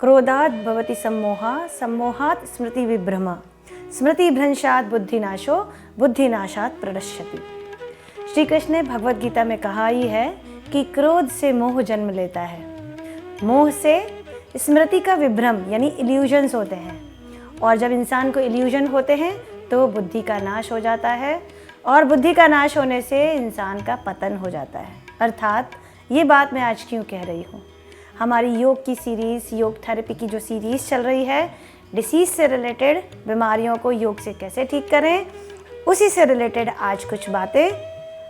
क्रोधात् भवति सम्मोहः, सम्मोहात् स्मृति विभ्रमः, स्मृति भ्रंशात् बुद्धिनाशो, बुद्धिनाशात् प्रणश्यति। श्री कृष्ण ने भगवद गीता में कहा ही है कि क्रोध से मोह जन्म लेता है, मोह से स्मृति का विभ्रम यानी इल्यूजन्स होते हैं, और जब इंसान को इल्यूजन होते हैं तो बुद्धि का नाश हो जाता है, और बुद्धि का नाश होने से इंसान का पतन हो जाता है। अर्थात ये बात मैं आज क्यों कह रही हूँ, हमारी योग की सीरीज़, योग थेरेपी की जो सीरीज़ चल रही है, डिसीज़ से रिलेटेड बीमारियों को योग से कैसे ठीक करें, उसी से रिलेटेड आज कुछ बातें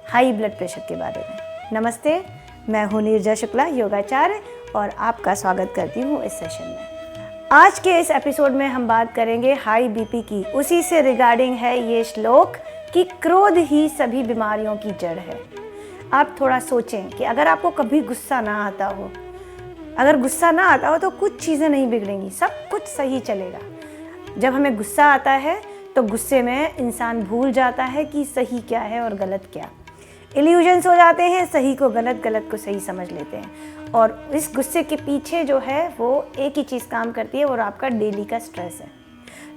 हाई ब्लड प्रेशर के बारे में। नमस्ते, मैं हूँ नीरजा शुक्ला, योगाचार्य, और आपका स्वागत करती हूँ इस सेशन में। आज के इस एपिसोड में हम बात करेंगे हाई बीपी की। उसी से रिगार्डिंग है ये श्लोक कि क्रोध ही सभी बीमारियों की जड़ है। आप थोड़ा सोचें कि अगर आपको कभी गुस्सा ना आता हो, अगर गुस्सा ना आता हो तो कुछ चीज़ें नहीं बिगड़ेंगी, सब कुछ सही चलेगा। जब हमें गुस्सा आता है तो गुस्से में इंसान भूल जाता है कि सही क्या है और गलत क्या। इल्यूजन्स हो जाते हैं, सही को गलत, गलत को सही समझ लेते हैं, और इस गुस्से के पीछे जो है वो एक ही चीज़ काम करती है, और आपका डेली का स्ट्रेस है।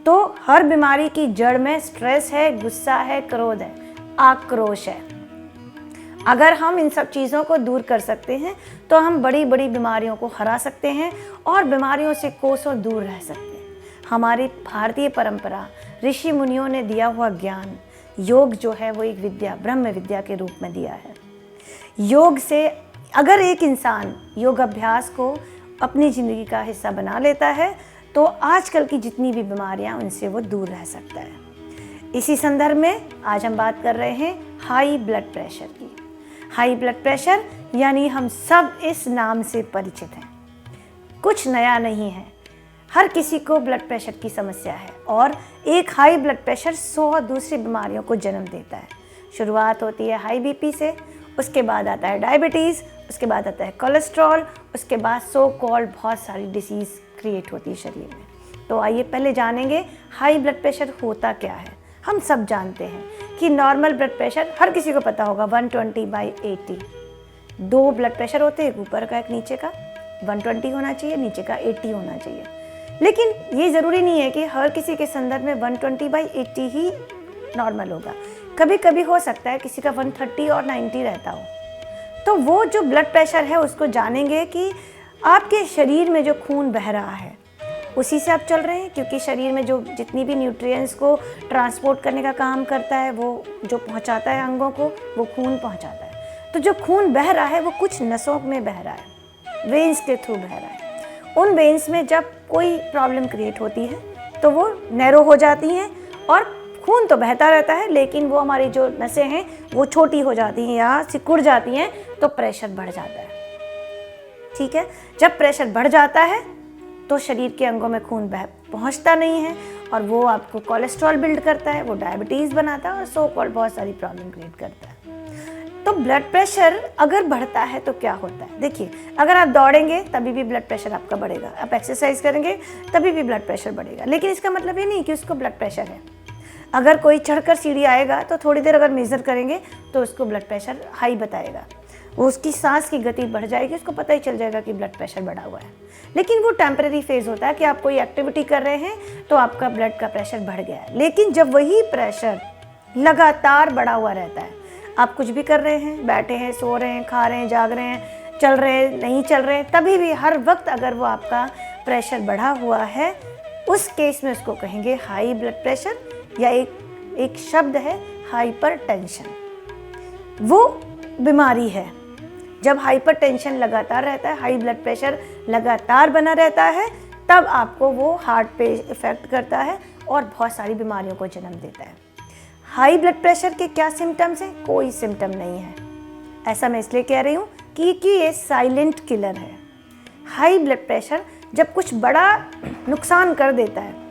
तो हर बीमारी की जड़ में स्ट्रेस है, गुस्सा है, क्रोध है, आक्रोश है। अगर हम इन सब चीज़ों को दूर कर सकते हैं तो हम बड़ी बड़ी बीमारियों को हरा सकते हैं और बीमारियों से कोसों दूर रह सकते हैं। हमारी भारतीय परंपरा, ऋषि मुनियों ने दिया हुआ ज्ञान, योग जो है वो एक विद्या, ब्रह्म विद्या के रूप में दिया है। योग से अगर एक इंसान योग अभ्यास को अपनी ज़िंदगी का हिस्सा बना लेता है तो आजकल की जितनी भी बीमारियां उनसे वो दूर रह सकता है। इसी संदर्भ में आज हम बात कर रहे हैं हाई ब्लड प्रेशर की। हाई ब्लड प्रेशर यानी हम सब इस नाम से परिचित हैं, कुछ नया नहीं है। हर किसी को ब्लड प्रेशर की समस्या है, और एक हाई ब्लड प्रेशर 100 दूसरी बीमारियों को जन्म देता है। शुरुआत होती है हाई बीपी से, उसके बाद आता है डायबिटीज़, उसके बाद आता है कोलेस्ट्रॉल, उसके बाद सो कॉल्ड बहुत सारी डिसीज़ क्रिएट होती है शरीर में। तो आइए पहले जानेंगे हाई ब्लड प्रेशर होता क्या है। हम सब जानते हैं कि नॉर्मल ब्लड प्रेशर हर किसी को पता होगा 120/80। दो ब्लड प्रेशर होते हैं, एक ऊपर का एक नीचे का। 120 होना चाहिए, नीचे का 80 होना चाहिए। लेकिन ये ज़रूरी नहीं है कि हर किसी के संदर्भ में 120/80 ही नॉर्मल होगा। कभी कभी हो सकता है किसी का 130 और 90 रहता हो। तो वो जो ब्लड प्रेशर है उसको जानेंगे कि आपके शरीर में जो खून बह रहा है उसी से आप चल रहे हैं, क्योंकि शरीर में जो जितनी भी न्यूट्रिएंट्स को ट्रांसपोर्ट करने का काम करता है, वो जो पहुंचाता है अंगों को, वो खून पहुंचाता है। तो जो खून बह रहा है वो कुछ नसों में बह रहा है, वेन्स के थ्रू बह रहा है। उन वेन्स में जब कोई प्रॉब्लम क्रिएट होती है तो वो नैरो हो जाती हैं, और खून तो बहता रहता है लेकिन वो हमारी जो नसें हैं वो छोटी हो जाती हैं या सिकुड़ जाती हैं, तो प्रेशर बढ़ जाता है। ठीक है, जब प्रेशर बढ़ जाता है तो शरीर के अंगों में खून पहुंचता नहीं है, और वो आपको कोलेस्ट्रॉल बिल्ड करता है, वो डायबिटीज़ बनाता है, और सो कॉल्ड बहुत सारी प्रॉब्लम क्रिएट करता है। तो ब्लड प्रेशर अगर बढ़ता है तो क्या होता है? देखिए, अगर आप दौड़ेंगे तभी भी ब्लड प्रेशर आपका बढ़ेगा, आप एक्सरसाइज करेंगे तभी भी ब्लड प्रेशर बढ़ेगा, लेकिन इसका मतलब ये नहीं कि उसको ब्लड प्रेशर है। अगर कोई चढ़कर सीढ़ी आएगा तो थोड़ी देर अगर मेज़र करेंगे तो उसको ब्लड प्रेशर हाई बताएगा, वो उसकी सांस की गति बढ़ जाएगी, उसको पता ही चल जाएगा कि ब्लड प्रेशर बढ़ा हुआ है। लेकिन वो टेम्परेरी फेज़ होता है कि आप कोई एक्टिविटी कर रहे हैं तो आपका ब्लड का प्रेशर बढ़ गया है। लेकिन जब वही प्रेशर लगातार बढ़ा हुआ रहता है, आप कुछ भी कर रहे हैं, बैठे हैं, सो रहे हैं, खा रहे हैं, जाग रहे हैं, चल रहे हैं, नहीं चल रहे हैं, तभी भी हर वक्त अगर वो आपका प्रेशर बढ़ा हुआ है, उस केस में उसको कहेंगे हाई ब्लड प्रेशर, या एक शब्द है हाइपरटेंशन। वो बीमारी है जब हाइपरटेंशन लगातार रहता है, हाई ब्लड प्रेशर लगातार बना रहता है, तब आपको वो हार्ट पे इफ़ेक्ट करता है और बहुत सारी बीमारियों को जन्म देता है। हाई ब्लड प्रेशर के क्या सिम्टम्स हैं? कोई सिम्टम नहीं है। ऐसा मैं इसलिए कह रही हूँ कि ये साइलेंट किलर है। हाई ब्लड प्रेशर जब कुछ बड़ा नुकसान कर देता है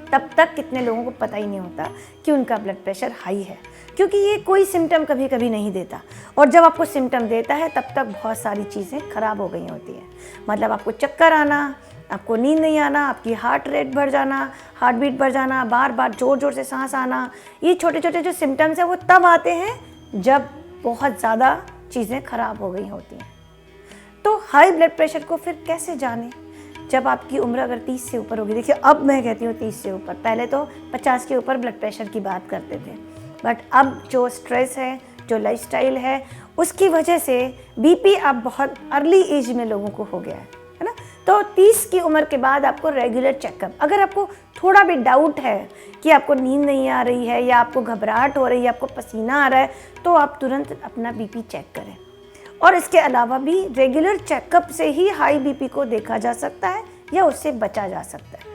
तब तक कितने लोगों को पता ही नहीं होता कि उनका ब्लड प्रेशर हाई है, क्योंकि ये कोई सिम्टम कभी कभी नहीं देता, और जब आपको सिम्टम देता है तब तक बहुत सारी चीज़ें ख़राब हो गई होती हैं। मतलब आपको चक्कर आना, आपको नींद नहीं आना, आपकी हार्ट रेट बढ़ जाना, हार्ट बीट बढ़ जाना, बार बार ज़ोर ज़ोर से सांस आना, ये छोटे छोटे जो सिम्टम्स हैं वो तब आते हैं जब बहुत ज़्यादा चीज़ें ख़राब हो गई होती हैं। तो हाई ब्लड प्रेशर को फिर कैसे जानें? जब आपकी उम्र अगर 30 से ऊपर होगी, देखिए अब मैं कहती हूँ 30 से ऊपर, पहले तो 50 के ऊपर ब्लड प्रेशर की बात करते थे, बट अब जो स्ट्रेस है, जो लाइफस्टाइल है, उसकी वजह से बीपी अब बहुत अर्ली एज में लोगों को हो गया है ना। तो 30 की उम्र के बाद आपको रेगुलर चेकअप, अगर आपको थोड़ा भी डाउट है कि आपको नींद नहीं आ रही है या आपको घबराहट हो रही है, आपको पसीना आ रहा है, तो आप तुरंत अपना बीपी चेक करें। और इसके अलावा भी रेगुलर चेकअप से ही हाई बीपी को देखा जा सकता है या उससे बचा जा सकता है।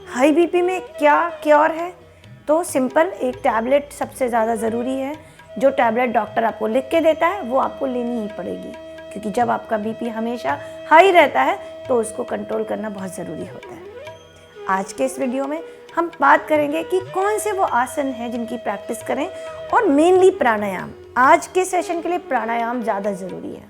हाई बीपी में क्या क्योर है? तो सिंपल, एक टैबलेट सबसे ज़्यादा ज़रूरी है। जो टैबलेट डॉक्टर आपको लिख के देता है वो आपको लेनी ही पड़ेगी, क्योंकि जब आपका बीपी हमेशा हाई रहता है तो उसको कंट्रोल करना बहुत ज़रूरी होता है। आज के इस वीडियो में हम बात करेंगे कि कौन से वो आसन हैं जिनकी प्रैक्टिस करें, और मेनली प्राणायाम। आज के सेशन के लिए प्राणायाम ज़्यादा ज़रूरी है,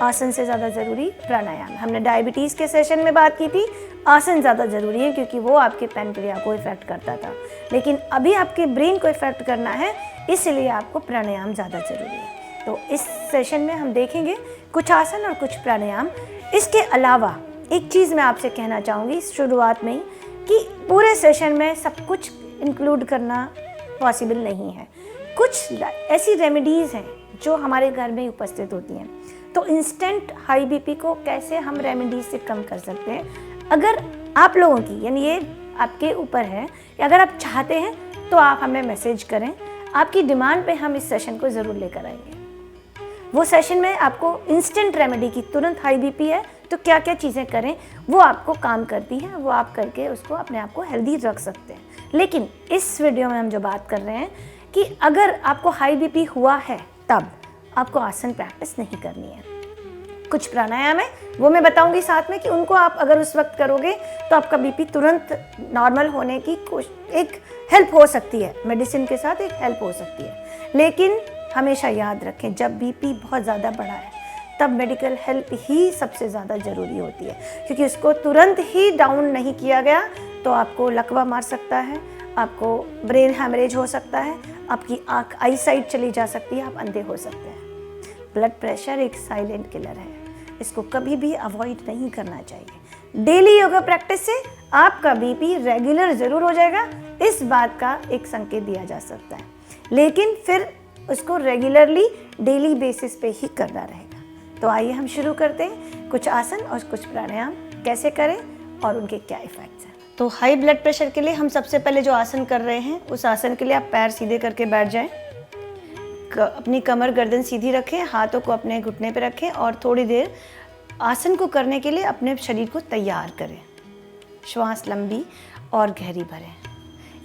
आसन से ज़्यादा ज़रूरी प्राणायाम। हमने डायबिटीज़ के सेशन में बात की थी, आसन ज़्यादा ज़रूरी है क्योंकि वो आपके पैनक्रिया को इफ़ेक्ट करता था, लेकिन अभी आपके ब्रेन को इफ़ेक्ट करना है, इसलिए आपको प्राणायाम ज़्यादा ज़रूरी है। तो इस सेशन में हम देखेंगे कुछ आसन और कुछ प्राणायाम। इसके अलावा एक चीज़ मैं आपसे कहना चाहूँगी शुरुआत में ही, कि पूरे सेशन में सब कुछ इंक्लूड करना पॉसिबल नहीं है। कुछ ऐसी रेमेडीज़ हैं जो हमारे घर में ही उपस्थित होती हैं, तो इंस्टेंट हाई बीपी को कैसे हम रेमेडीज से कम कर सकते हैं, अगर आप लोगों की, यानी ये आपके ऊपर है, या अगर आप चाहते हैं तो आप हमें मैसेज करें, आपकी डिमांड पे हम इस सेशन को ज़रूर लेकर आएंगे। वो सेशन में आपको इंस्टेंट रेमेडी की, तुरंत हाई बीपी है तो क्या क्या चीज़ें करें वो आपको काम करती हैं, वो आप करके उसको अपने आप को हेल्दी रख सकते हैं। लेकिन इस वीडियो में हम जो बात कर रहे हैं कि अगर आपको हाई बीपी हुआ है तब आपको आसन प्रैक्टिस नहीं करनी है। कुछ प्राणायाम है वो मैं बताऊंगी साथ में, कि उनको आप अगर उस वक्त करोगे तो आपका बीपी तुरंत नॉर्मल होने की एक हेल्प हो सकती है, मेडिसिन के साथ एक हेल्प हो सकती है। लेकिन हमेशा याद रखें, जब बीपी बहुत ज़्यादा बढ़ा है तब मेडिकल हेल्प ही सबसे ज़्यादा ज़रूरी होती है, क्योंकि उसको तुरंत ही डाउन नहीं किया गया तो आपको लकवा मार सकता है, आपको ब्रेन हैमरेज हो सकता है, आपकी आँख आई साइट चली जा सकती है, आप अंधे हो सकते हैं। ब्लड प्रेशर एक साइलेंट किलर है, इसको कभी भी अवॉइड नहीं करना चाहिए। डेली योगा प्रैक्टिस से आपका बीपी रेगुलर ज़रूर हो जाएगा, इस बात का एक संकेत दिया जा सकता है, लेकिन फिर उसको रेगुलरली डेली बेसिस पे ही करना रहेगा। तो आइए हम शुरू करते हैं, कुछ आसन और कुछ प्राणायाम कैसे करें और उनके क्या इफ़ेक्ट्स हैं। तो हाई ब्लड प्रेशर के लिए हम सबसे पहले जो आसन कर रहे हैं, उस आसन के लिए आप पैर सीधे करके बैठ जाएं, अपनी कमर गर्दन सीधी रखें, हाथों को अपने घुटने पे रखें और थोड़ी देर आसन को करने के लिए अपने शरीर को तैयार करें। श्वास लंबी और गहरी भरें।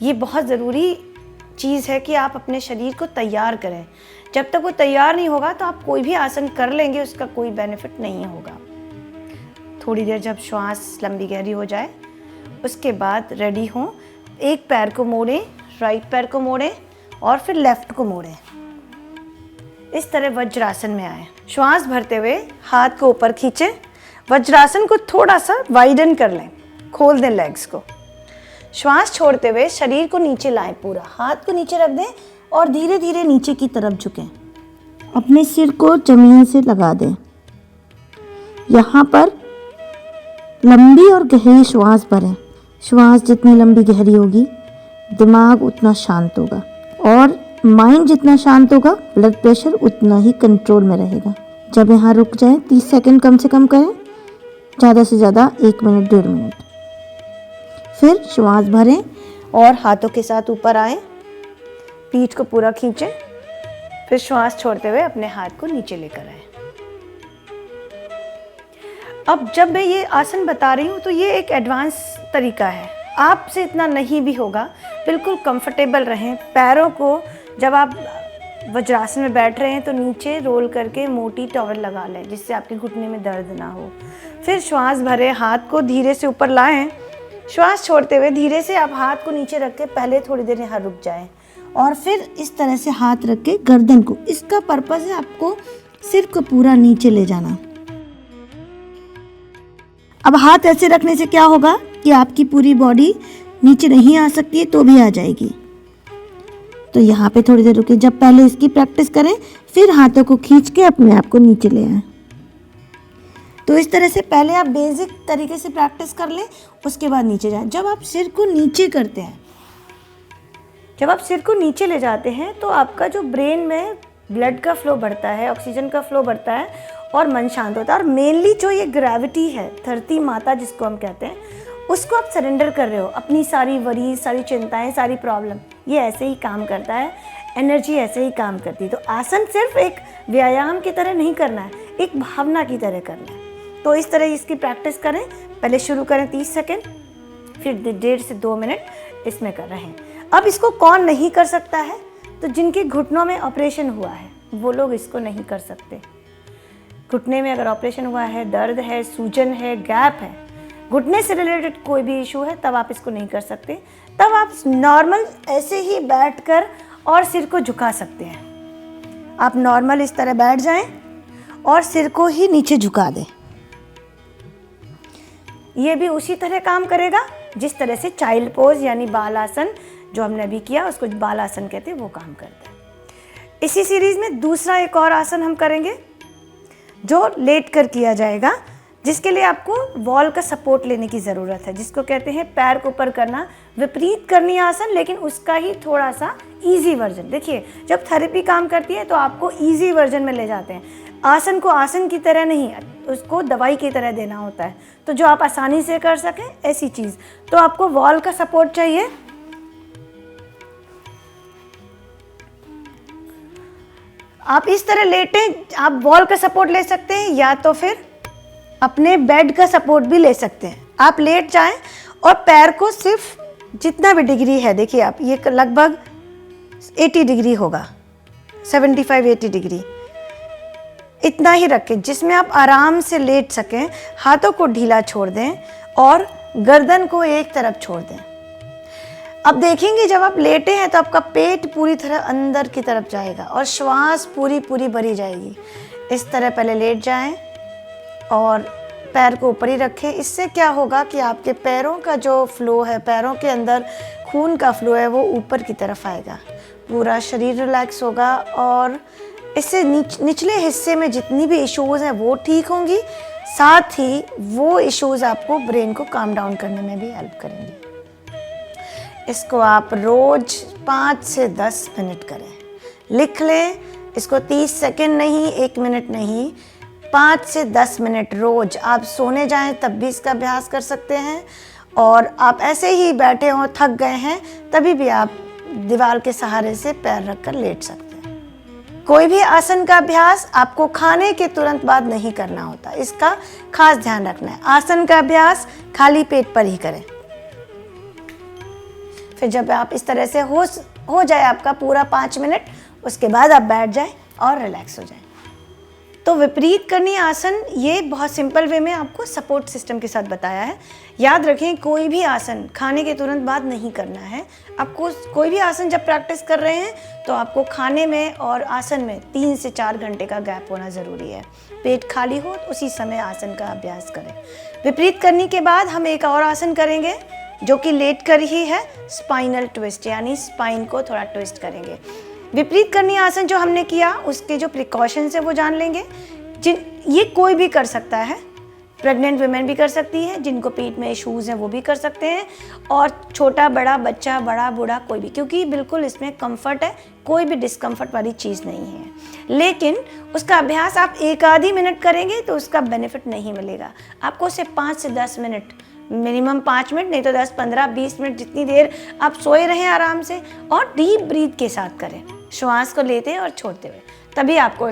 ये बहुत ज़रूरी चीज़ है कि आप अपने शरीर को तैयार करें। जब तक वो तैयार नहीं होगा तो आप कोई भी आसन कर लेंगे, उसका कोई बेनिफिट नहीं होगा। थोड़ी देर जब श्वास लंबी गहरी हो जाए उसके बाद रेडी हों, एक पैर को मोड़ें, राइट पैर को मोड़ें और फिर लेफ्ट को मोड़ें। इस तरह वज्रासन में आए। श्वास भरते हुए हाथ को ऊपर खींचें, वज्रासन को थोड़ा सा वाइडन कर लें, खोल दें लेग्स को। श्वास छोड़ते हुए शरीर को नीचे लाएं, पूरा हाथ को नीचे रख दें और धीरे धीरे नीचे की तरफ झुकें। अपने सिर को जमीन से लगा दें। यहाँ पर लंबी और गहरी श्वास भरें। श्वास जितनी लंबी गहरी होगी दिमाग उतना शांत होगा, और माइंड जितना शांत होगा ब्लड प्रेशर उतना ही कंट्रोल में रहेगा। जब यहाँ रुक जाए 30 सेकंड कम से कम करें, ज़्यादा से ज़्यादा 1 मिनट 1.5 मिनट। फिर श्वास भरें और हाथों के साथ ऊपर आएं, पीठ को पूरा खींचें, फिर श्वास छोड़ते हुए अपने हाथ को नीचे लेकर आएं। अब जब मैं ये आसन बता रही हूँ तो ये एक एडवांस तरीका है, आपसे इतना नहीं भी होगा। बिल्कुल कंफर्टेबल रहें। पैरों को जब आप वज्रासन में बैठ रहे हैं तो नीचे रोल करके मोटी टॉवल लगा लें, जिससे आपके घुटने में दर्द ना हो। फिर श्वास भरें, हाथ को धीरे से ऊपर लाएं, श्वास छोड़ते हुए धीरे से आप हाथ को नीचे रख के पहले थोड़ी देर यहाँ रुक जाएं और फिर इस तरह से हाथ रख के गर्दन को, इसका पर्पस है आपको सिर को पूरा नीचे ले जाना। अब हाथ ऐसे रखने से क्या होगा कि आपकी पूरी बॉडी नीचे नहीं आ सकती है तो भी आ जाएगी। तो यहाँ पे थोड़ी देर रुके, जब पहले इसकी प्रैक्टिस करें फिर हाथों को खींच के अपने आप को नीचे ले आए। तो इस तरह से पहले आप बेसिक तरीके से प्रैक्टिस कर लें, उसके बाद नीचे जाएं। जब आप सिर को नीचे करते हैं, जब आप सिर को नीचे ले जाते हैं तो आपका जो ब्रेन में ब्लड का फ्लो बढ़ता है, ऑक्सीजन का फ्लो बढ़ता है और मन शांत होता है। और मेनली जो ये ग्रेविटी है, धरती माता जिसको हम कहते हैं, उसको आप सरेंडर कर रहे हो। अपनी सारी वरीज, सारी चिंताएं, सारी प्रॉब्लम, ये ऐसे ही काम करता है, एनर्जी ऐसे ही काम करती है। तो आसन सिर्फ एक व्यायाम की तरह नहीं करना है, एक भावना की तरह करना है। तो इस तरह इसकी प्रैक्टिस करें। पहले शुरू करें 30 सेकेंड, फिर 1.5 से 2 मिनट इसमें कर रहे हैं। अब इसको कौन नहीं कर सकता है? तो जिनके घुटनों में ऑपरेशन हुआ है वो लोग इसको नहीं कर सकते। घुटने में अगर ऑपरेशन हुआ है, दर्द है, सूजन है, गैप है, घुटने से रिलेटेड कोई भी इशू है, तब आप इसको नहीं कर सकते। तब आप नॉर्मल ऐसे ही बैठकर और सिर को झुका सकते हैं। आप नॉर्मल इस तरह बैठ जाएं और सिर को ही नीचे झुका दें। ये भी उसी तरह काम करेगा जिस तरह से चाइल्ड पोज यानी बाल आसन जो हमने अभी किया, उसको बाल आसन कहते हैं, वो काम करता है। इसी सीरीज में दूसरा एक और आसन हम करेंगे जो लेट कर किया जाएगा, जिसके लिए आपको वॉल का सपोर्ट लेने की ज़रूरत है, जिसको कहते हैं पैर को ऊपर करना, विपरीत करनी आसन, लेकिन उसका ही थोड़ा सा इजी वर्जन। देखिए, जब थेरेपी काम करती है तो आपको इजी वर्जन में ले जाते हैं। आसन को आसन की तरह नहीं, उसको दवाई की तरह देना होता है, तो जो आप आसानी से कर सकें ऐसी चीज़। तो आपको वॉल का सपोर्ट चाहिए। आप इस तरह लेटें, आप वॉल का सपोर्ट ले सकते हैं या तो फिर अपने बेड का सपोर्ट भी ले सकते हैं। आप लेट जाएं और पैर को सिर्फ जितना भी डिग्री है, देखिए आप, ये लगभग 80 डिग्री होगा, 75-80 डिग्री, इतना ही रखें जिसमें आप आराम से लेट सकें। हाथों को ढीला छोड़ दें और गर्दन को एक तरफ छोड़ दें। अब देखेंगे जब आप लेटे हैं तो आपका पेट पूरी तरह अंदर की तरफ जाएगा और श्वास पूरी भरी जाएगी। इस तरह पहले लेट जाएं और पैर को ऊपर ही रखें। इससे क्या होगा कि आपके पैरों का जो फ्लो है, पैरों के अंदर खून का फ्लो है, वो ऊपर की तरफ आएगा। पूरा शरीर रिलैक्स होगा और इससे निचले हिस्से में जितनी भी इश्यूज़ हैं वो ठीक होंगी। साथ ही वो इश्यूज़ आपको ब्रेन को काम डाउन करने में भी हेल्प करेंगे। इसको आप रोज़ 5 से 10 मिनट करें। लिख लें इसको, 30 सेकेंड नहीं, 1 मिनट नहीं, 5 से 10 मिनट रोज़। आप सोने जाएं तब भी इसका अभ्यास कर सकते हैं, और आप ऐसे ही बैठे हों, थक गए हैं, तभी भी आप दीवार के सहारे से पैर रखकर लेट सकते हैं। कोई भी आसन का अभ्यास आपको खाने के तुरंत बाद नहीं करना होता, इसका खास ध्यान रखना है। आसन का अभ्यास खाली पेट पर ही करें। फिर जब आप इस तरह से हो जाए आपका पूरा 5 मिनट, उसके बाद आप बैठ जाएं और रिलैक्स हो जाएं। तो विपरीत करनी आसन, ये बहुत सिंपल वे में आपको सपोर्ट सिस्टम के साथ बताया है। याद रखें, कोई भी आसन खाने के तुरंत बाद नहीं करना है। आपको कोई भी आसन जब प्रैक्टिस कर रहे हैं तो आपको खाने में और आसन में 3 से 4 घंटे का गैप होना ज़रूरी है। पेट खाली हो तो उसी समय आसन का अभ्यास करें। विपरीत करने के बाद हम एक और आसन करेंगे जो कि लेट कर ही है, स्पाइनल ट्विस्ट, यानी स्पाइन को थोड़ा ट्विस्ट करेंगे। विपरीत करनी आसन जो हमने किया, उसके जो प्रिकॉशंस है वो जान लेंगे। ये कोई भी कर सकता है, प्रेग्नेंट वुमेन भी कर सकती है, जिनको पेट में इश्यूज़ हैं वो भी कर सकते हैं, और छोटा बड़ा बच्चा, बड़ा बूढ़ा, कोई भी, क्योंकि बिल्कुल इसमें कंफर्ट है, कोई भी डिस्कम्फर्ट वाली चीज़ नहीं है। लेकिन उसका अभ्यास आप 1 आधी मिनट करेंगे तो उसका बेनिफिट नहीं मिलेगा। आपको सिर्फ 5 से 10 मिनट, मिनिमम 5 मिनट, नहीं तो 10, 15, 20 मिनट, जितनी देर आप सोए रहें आराम से, और डीप ब्रीथ के साथ करें, श्वास को लेते और छोड़ते हुए। तभी आपको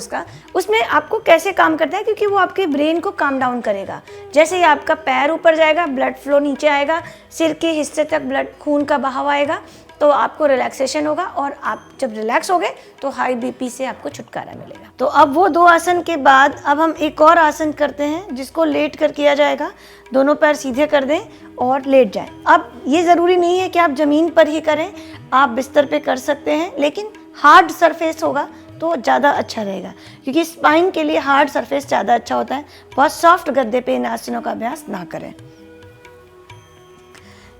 उसमें आपको कैसे काम करता है, क्योंकि वो आपके ब्रेन को काम डाउन करेगा। जैसे ही आपका पैर ऊपर जाएगा, ब्लड फ्लो नीचे आएगा, सिर के हिस्से तक खून का बहाव आएगा, तो आपको रिलैक्सेशन होगा, और आप जब रिलैक्स हो गए तो हाई बीपी से आपको छुटकारा मिलेगा। तो अब वो 2 आसन के बाद अब हम एक और आसन करते हैं जिसको लेट कर किया जाएगा। दोनों पैर सीधे कर दें और लेट जाएं। अब ये ज़रूरी नहीं है कि आप ज़मीन पर ही करें, आप बिस्तर पे कर सकते हैं, लेकिन हार्ड सरफेस होगा तो ज़्यादा अच्छा रहेगा, क्योंकि स्पाइन के लिए हार्ड सरफेस ज़्यादा अच्छा होता है। बहुत सॉफ्ट गद्दे पे इन आसनों का अभ्यास ना करें।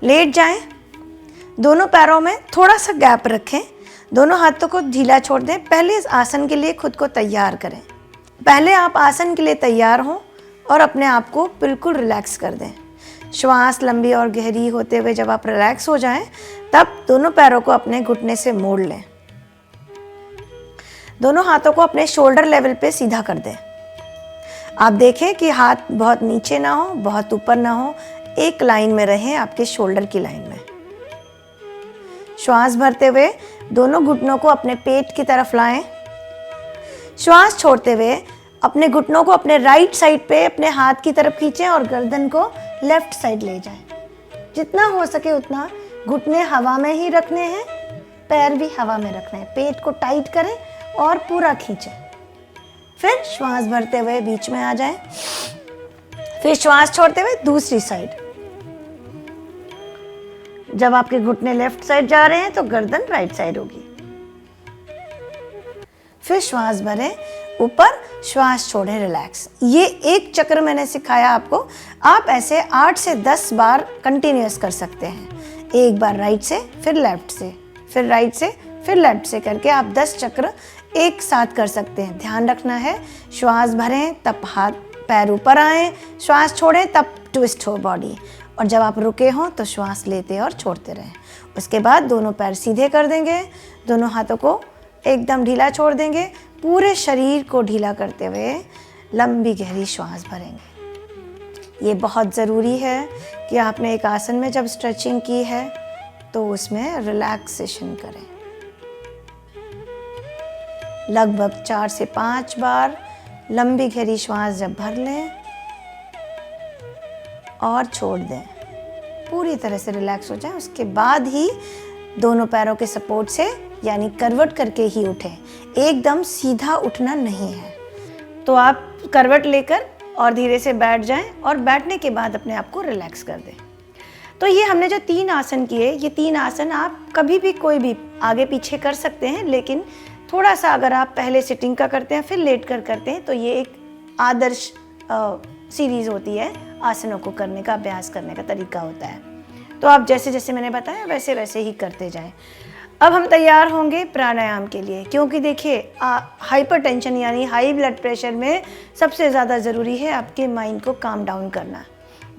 लेट जाएं, दोनों पैरों में थोड़ा सा गैप रखें, दोनों हाथों को ढीला छोड़ दें। पहले इस आसन के लिए खुद को तैयार करें। पहले आप आसन के लिए तैयार हों और अपने आप को बिल्कुल रिलैक्स कर दें। श्वास लंबी और गहरी होते हुए जब आप रिलैक्स हो जाएं, तब दोनों पैरों को अपने घुटने से मोड़ लें। दोनों हाथों को अपने शोल्डर लेवल पे सीधा कर दें। आप देखें कि हाथ बहुत नीचे ना हो, बहुत ऊपर ना हो, एक लाइन में रहें, आपके शोल्डर की लाइन में। श्वास भरते हुए दोनों घुटनों को अपने पेट की तरफ लाएं। श्वास छोड़ते हुए अपने घुटनों को अपने राइट साइड पे अपने हाथ की तरफ खींचें और गर्दन को लेफ्ट साइड ले जाएं। जितना हो सके उतना घुटने हवा में ही रखने हैं, पैर भी हवा में रखने हैं। पेट को टाइट करें और पूरा खींचें। फिर श्वास भरते हुए बीच में आ जाएं। फिर श्वास छोड़ते हुए दूसरी साइड। जब आपके घुटने लेफ्ट साइड जा रहे हैं तो गर्दन राइट साइड होगी। फिर श्वास भरें ऊपर, श्वास छोड़ें, रिलैक्स। ये एक चक्र मैंने सिखाया आपको, आप ऐसे 8 से 10 बार कंटिन्यूअस कर सकते हैं। एक बार राइट से, फिर लेफ्ट से, फिर राइट से, फिर लेफ्ट से करके आप 10 चक्र एक साथ कर सकते हैं। ध्यान रखना है, श्वास भरें तब हाथ पैर ऊपर आए, श्वास छोड़ें तब ट्विस्ट हो बॉडी, और जब आप रुके हों तो श्वास लेते और छोड़ते रहें। उसके बाद दोनों पैर सीधे कर देंगे, दोनों हाथों को एकदम ढीला छोड़ देंगे, पूरे शरीर को ढीला करते हुए लंबी गहरी श्वास भरेंगे। ये बहुत ज़रूरी है कि आपने एक आसन में जब स्ट्रेचिंग की है तो उसमें रिलैक्सेशन करें। लगभग 4 से 5 बार लंबी गहरी श्वास जब भर लें और छोड़ दें, पूरी तरह से रिलैक्स हो जाए, उसके बाद ही दोनों पैरों के सपोर्ट से यानी करवट करके ही उठें। एकदम सीधा उठना नहीं है। तो आप करवट लेकर और धीरे से बैठ जाएं और बैठने के बाद अपने आप को रिलैक्स कर दें। तो ये हमने जो 3 आसन किए, ये 3 आसन आप कभी भी कोई भी आगे पीछे कर सकते हैं, लेकिन थोड़ा सा अगर आप पहले सिटिंग का करते हैं फिर लेट कर करते हैं तो ये एक आदर्श सीरीज़ होती है, आसनों को करने का, अभ्यास करने का तरीका होता है। तो आप जैसे जैसे मैंने बताया वैसे वैसे ही करते जाएं। अब हम तैयार होंगे प्राणायाम के लिए, क्योंकि देखिए हाइपरटेंशन यानी हाई ब्लड प्रेशर में सबसे ज़्यादा ज़रूरी है आपके माइंड को काम डाउन करना।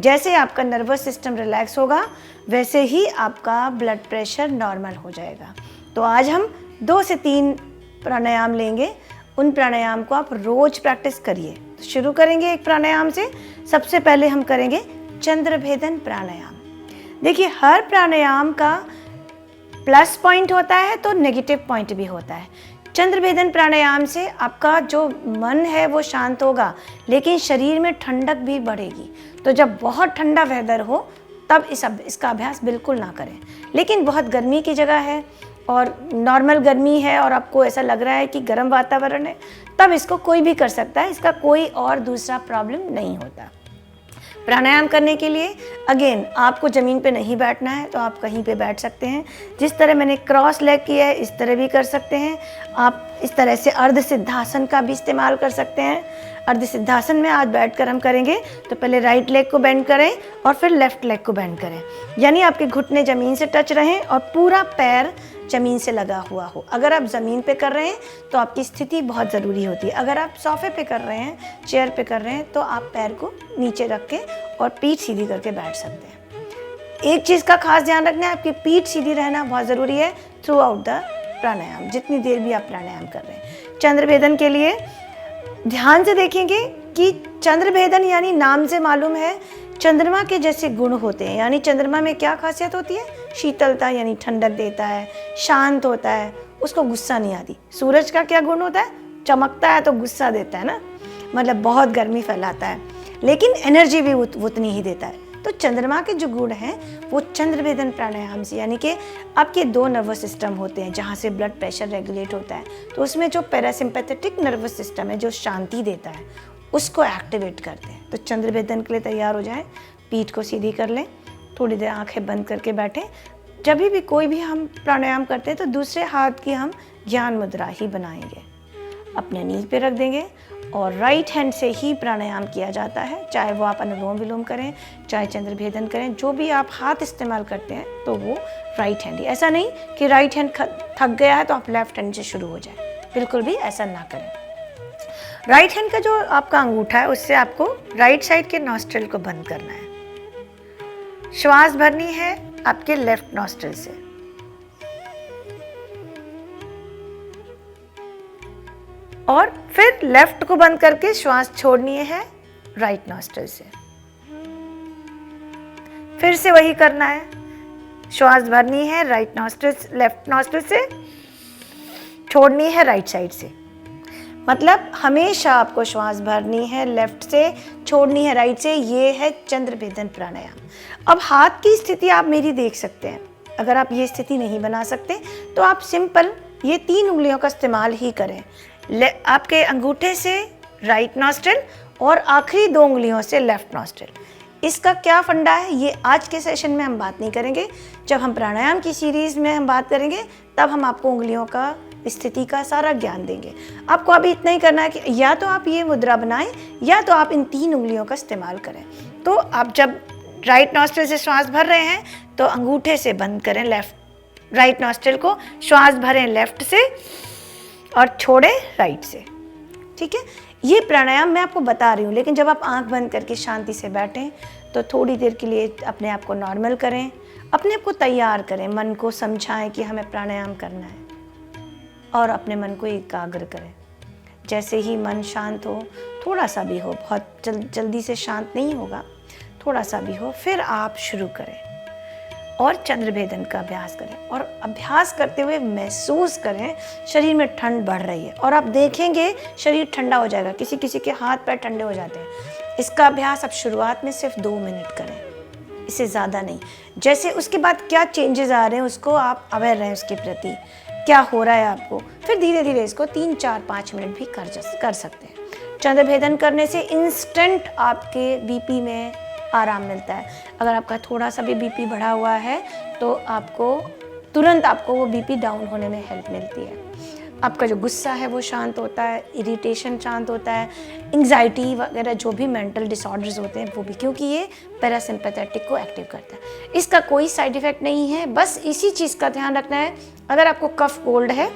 जैसे आपका नर्वस सिस्टम रिलैक्स होगा वैसे ही आपका ब्लड प्रेशर नॉर्मल हो जाएगा। तो आज हम 2 से 3 प्राणायाम लेंगे, उन प्राणायाम को आप रोज़ प्रैक्टिस करिए। तो शुरू करेंगे एक प्राणायाम से। सबसे पहले हम करेंगे चंद्रभेदन प्राणायाम। देखिए, हर प्राणायाम का प्लस पॉइंट होता है तो नेगेटिव पॉइंट भी होता है। चंद्रभेदन प्राणायाम से आपका जो मन है वो शांत होगा, लेकिन शरीर में ठंडक भी बढ़ेगी। तो जब बहुत ठंडा वेदर हो तब इसका अभ्यास बिल्कुल ना करें। लेकिन बहुत गर्मी की जगह है और नॉर्मल गर्मी है और आपको ऐसा लग रहा है कि गर्म वातावरण है, तब इसको कोई भी कर सकता है, इसका कोई और दूसरा प्रॉब्लम नहीं होता। प्राणायाम करने के लिए अगेन आपको ज़मीन पे नहीं बैठना है तो आप कहीं पे बैठ सकते हैं। जिस तरह मैंने क्रॉस लेग किया है इस तरह भी कर सकते हैं। आप इस तरह से अर्ध सिद्धासन का भी इस्तेमाल कर सकते हैं। अर्ध सिद्धासन में आज बैठकर हम करेंगे तो पहले राइट लेग को बेंड करें और फिर लेफ्ट लेग को बेंड करें, यानी आपके घुटने ज़मीन से टच रहें और पूरा पैर ज़मीन से लगा हुआ हो। अगर आप ज़मीन पे कर रहे हैं तो आपकी स्थिति बहुत ज़रूरी होती है। अगर आप सोफे पे कर रहे हैं, चेयर पे कर रहे हैं, तो आप पैर को नीचे रख के और पीठ सीधी करके बैठ सकते हैं। एक चीज़ का खास ध्यान रखना है, आपकी पीठ सीधी रहना बहुत ज़रूरी है थ्रू आउट द प्राणायाम, जितनी देर भी आप प्राणायाम कर रहे हैं। चंद्रभेदन के लिए ध्यान से देखेंगे कि चंद्रभेदन यानी नाम से मालूम है चंद्रमा के जैसे गुण होते हैं। यानी चंद्रमा में क्या खासियत होती है? शीतलता, यानी ठंडक देता है, शांत होता है, उसको गुस्सा नहीं आती। सूरज का क्या गुण होता है? चमकता है तो गुस्सा देता है ना, मतलब बहुत गर्मी फैलाता है, लेकिन एनर्जी भी उतनी ही देता है। तो चंद्रमा के जो गुण हैं वो चंद्रभेदन प्राणायाम से, यानी कि आपके 2 नर्वस सिस्टम होते हैं जहाँ से ब्लड प्रेशर रेगुलेट होता है, तो उसमें जो पैरासिम्पैथेटिक नर्वस सिस्टम है जो शांति देता है उसको एक्टिवेट करते हैं। तो चंद्रभेदन के लिए तैयार हो जाएं, पीठ को सीधी कर लें, थोड़ी देर आंखें बंद करके बैठें। जब भी कोई भी हम प्राणायाम करते हैं तो दूसरे हाथ की हम ज्ञान मुद्रा ही बनाएंगे, अपने नीज पे रख देंगे और राइट हैंड से ही प्राणायाम किया जाता है। चाहे वो आप अनुलोम विलोम करें, चाहे चंद्रभेदन करें, जो भी आप हाथ इस्तेमाल करते हैं तो वो राइट हैंड ही। ऐसा नहीं कि राइट हैंड थक गया है तो आप लेफ्ट हैंड से शुरू हो जाए, बिल्कुल भी ऐसा ना करें। राइट हैंड का जो आपका अंगूठा है उससे आपको राइट साइड के नॉस्ट्रिल को बंद करना है। श्वास भरनी है आपके लेफ्ट नॉस्ट्रिल से। और फिर लेफ्ट को बंद करके श्वास छोड़नी है राइट नॉस्ट्रिल से। फिर से वही करना है, श्वास भरनी है राइट नॉस्ट्रिल, लेफ्ट नॉस्ट्रिल से, छोड़नी है राइट साइड से। मतलब हमेशा आपको श्वास भरनी है लेफ्ट से, छोड़नी है राइट से। ये है चंद्रभेदन प्राणायाम। अब हाथ की स्थिति आप मेरी देख सकते हैं। अगर आप ये स्थिति नहीं बना सकते तो आप सिंपल ये 3 उंगलियों का इस्तेमाल ही करें। आपके अंगूठे से राइट नॉस्ट्रिल और आखिरी 2 उंगलियों से लेफ्ट नॉस्ट्रिल। इसका क्या फंडा है ये आज के सेशन में हम बात नहीं करेंगे। जब हम प्राणायाम की सीरीज में हम बात करेंगे तब हम आपको उंगलियों का स्थिति का सारा ज्ञान देंगे। आपको अभी इतना ही करना है कि या तो आप ये मुद्रा बनाएं या तो आप इन 3 उंगलियों का इस्तेमाल करें। तो आप जब राइट नॉस्ट्रिल से श्वास भर रहे हैं तो अंगूठे से बंद करें राइट नॉस्ट्रिल को, श्वास भरें लेफ्ट से और छोड़ें राइट से। ठीक है, ये प्राणायाम मैं आपको बता रही हूँ, लेकिन जब आप आंख बंद करके शांति से बैठें तो थोड़ी देर के लिए अपने आप को नॉर्मल करें, अपने आप को तैयार करें, मन को समझाएं कि हमें प्राणायाम करना है और अपने मन को एकाग्र करें। जैसे ही मन शांत हो, थोड़ा सा भी हो, बहुत जल्दी से शांत नहीं होगा, थोड़ा सा भी हो, फिर आप शुरू करें और चंद्रभेदन का अभ्यास करें। और अभ्यास करते हुए महसूस करें शरीर में ठंड बढ़ रही है और आप देखेंगे शरीर ठंडा हो जाएगा। किसी किसी के हाथ पैर ठंडे हो जाते हैं। इसका अभ्यास आप शुरुआत में सिर्फ 2 मिनट करें, इससे ज़्यादा नहीं। जैसे उसके बाद क्या चेंजेस आ रहे हैं उसको आप अवेयर रहें, उसके प्रति क्या हो रहा है आपको। फिर धीरे धीरे इसको 3, 4, 5 मिनट भी कर सकते हैं। चंद्रभेदन करने से इंस्टेंट आपके बीपी में आराम मिलता है। अगर आपका थोड़ा सा भी बीपी बढ़ा हुआ है तो आपको तुरंत वो बीपी डाउन होने में हेल्प मिलती है। आपका जो गुस्सा है वो शांत होता है, इरिटेशन शांत होता है, एंग्जाइटी वगैरह जो भी मेंटल डिसऑर्डर्स होते हैं वो भी, क्योंकि ये पैरासिम्पैथेटिक को एक्टिव करता है। इसका कोई साइड इफ़ेक्ट नहीं है, बस इसी चीज़ का ध्यान रखना है। अगर आपको कफ कोल्ड है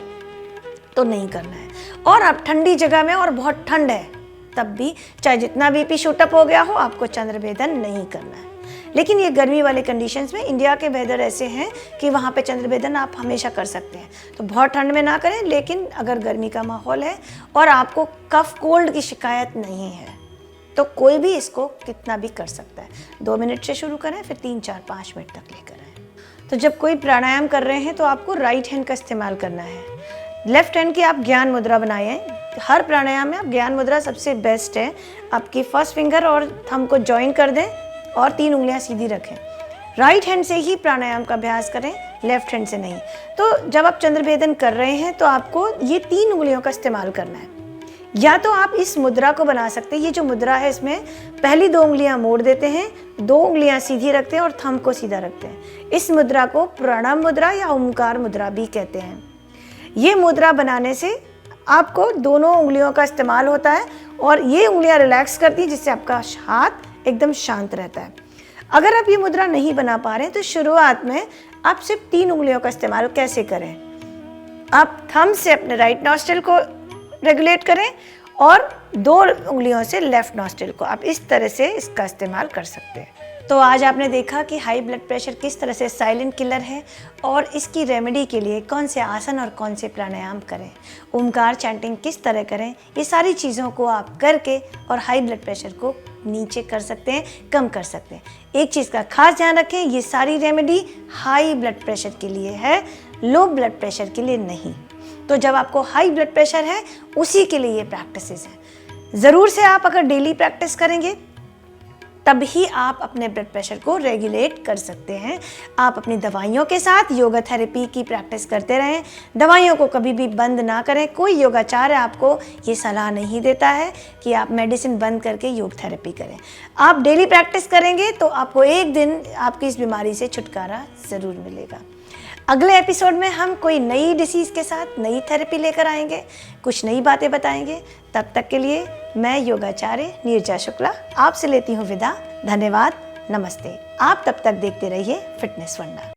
तो नहीं करना है, और आप ठंडी जगह में और बहुत ठंड है तब भी, चाहे जितना बीपी शूटअप हो गया हो, आपको चंद्रभेदन नहीं करना है। लेकिन ये गर्मी वाले कंडीशंस में इंडिया के वेदर ऐसे हैं कि वहाँ पे चंद्रभेदन आप हमेशा कर सकते हैं। तो बहुत ठंड में ना करें, लेकिन अगर गर्मी का माहौल है और आपको कफ कोल्ड की शिकायत नहीं है तो कोई भी इसको कितना भी कर सकता है। 2 मिनट से शुरू करें, फिर 3, 4, 5 मिनट तक लेकर आएँ। तो जब कोई प्राणायाम कर रहे हैं तो आपको राइट हैंड का इस्तेमाल करना है। लेफ्ट हैंड की आप ज्ञान मुद्रा बनाएं। हर प्राणायाम में आप ज्ञान मुद्रा सबसे बेस्ट है। आपकी फर्स्ट फिंगर और थंब को जॉइन कर दें और 3 उंगलियां सीधी रखें। राइट हैंड से ही प्राणायाम का अभ्यास करें, लेफ्ट हैंड से नहीं। तो जब आप चंद्रभेदन कर रहे हैं तो आपको ये 3 उंगलियों का इस्तेमाल करना है। या तो आप इस मुद्रा को बना सकते हैं। ये जो मुद्रा है इसमें पहली 2 उंगलियां मोड़ देते हैं, 2 उंगलियां सीधी रखते हैं और थंब को सीधा रखते हैं। इस मुद्रा को प्रणव मुद्रा या ओमकार मुद्रा भी कहते हैं। ये मुद्रा बनाने से आपको दोनों उंगलियों का इस्तेमाल होता है और ये उंगलियां रिलैक्स करती हैं, जिससे आपका हाथ एकदम शांत रहता है। अगर आप ये मुद्रा नहीं बना पा रहे हैं तो शुरुआत में आप सिर्फ 3 उंगलियों का इस्तेमाल कैसे करें। आप थंब से अपने राइट नॉस्ट्रिल को रेगुलेट करें और 2 उंगलियों से लेफ्ट नॉस्ट्रिल को। आप इस तरह से इसका इस्तेमाल कर सकते हैं। तो आज आपने देखा कि हाई ब्लड प्रेशर किस तरह से साइलेंट किलर है और इसकी रेमेडी के लिए कौन से आसन और कौन से प्राणायाम करें, ओमकार चैंटिंग किस तरह करें। ये सारी चीज़ों को आप करके और हाई ब्लड प्रेशर को नीचे कर सकते हैं, कम कर सकते हैं। एक चीज़ का खास ध्यान रखें, ये सारी रेमेडी हाई ब्लड प्रेशर के लिए है, लो ब्लड प्रेशर के लिए नहीं। तो जब आपको हाई ब्लड प्रेशर है उसी के लिए ये प्रैक्टिसेस हैं। ज़रूर से आप अगर डेली प्रैक्टिस करेंगे तब ही आप अपने ब्लड प्रेशर को रेगुलेट कर सकते हैं। आप अपनी दवाइयों के साथ योगा थेरेपी की प्रैक्टिस करते रहें। दवाइयों को कभी भी बंद ना करें। कोई योगाचार्य आपको ये सलाह नहीं देता है कि आप मेडिसिन बंद करके योग थेरेपी करें। आप डेली प्रैक्टिस करेंगे तो आपको एक दिन आपकी इस बीमारी से छुटकारा ज़रूर मिलेगा। अगले एपिसोड में हम कोई नई डिसीज़ के साथ नई थेरेपी लेकर आएंगे, कुछ नई बातें बताएंगे। तब तक के लिए मैं योगाचार्य नीरजा शुक्ला आपसे लेती हूँ विदा। धन्यवाद, नमस्ते। आप तब तक देखते रहिए फिटनेस फंडा।